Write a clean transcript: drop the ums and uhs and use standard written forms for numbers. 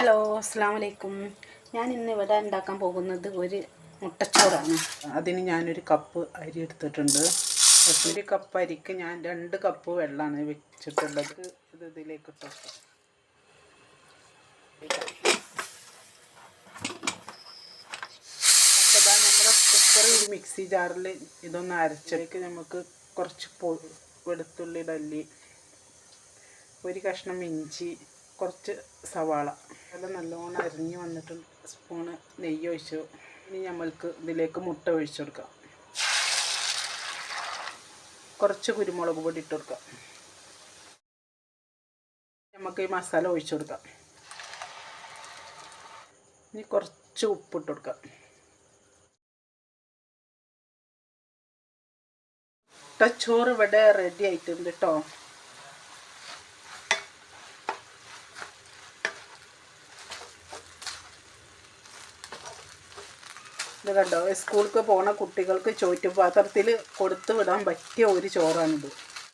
Hello, അസ്സലാമു അലൈക്കും. ഞാൻ ഇന്ന് ഇവിടെ ഉണ്ടാക്കാൻ പോകുന്നത് ഒരു മുട്ടച്ചോറാണ്. അതിന് ഞാനൊരു കപ്പ് അരി എടുത്തിട്ടുണ്ട്. ഒരു കപ്പ് അരിക്ക് ഞാൻ 2 കപ്പ് വെള്ളമാണ് വെച്ചിട്ടുള്ളത്. ഇത് ഇതിലേക്ക് ഇട്ടു. അപ്പോൾ നമ്മുടെ കുക്കറിൽ മിക്സി ജാറിൽ ഇതൊന്ന് അരച്ചേക്ക് നമുക്ക് കുറച്ച് വെളുത്തുള്ളി ഡല്ലി, ഒരു കഷ്ണം ഇഞ്ചി, കുറച്ച് സവാള അതെല്ലാം നല്ലോണം അരിഞ്ഞ് വന്നിട്ടുണ്ട്. സ്പൂണ് നെയ്യ് ഒഴിച്ചു. ഇനി നമ്മൾക്ക് ഇതിലേക്ക് മുട്ട ഒഴിച്ചു കൊടുക്കാം. കുറച്ച് കുരുമുളക് പൊടി ഇട്ട് കൊടുക്കാം. നമുക്ക് ഈ മസാല ഒഴിച്ചു കൊടുക്കാം. ഇനി കുറച്ച് ഉപ്പിട്ട് കൊടുക്കാം. മുട്ടച്ചോറ് ഇവിടെ റെഡി ആയിട്ടുണ്ട് കേട്ടോ. ഇത് കണ്ടോ, സ്കൂൾക്ക് പോണ കുട്ടികൾക്ക് ചോറ്റുപാത്രത്തിൽ കൊടുത്തു വിടാൻ പറ്റിയ ഒരു ചോറാണിത്.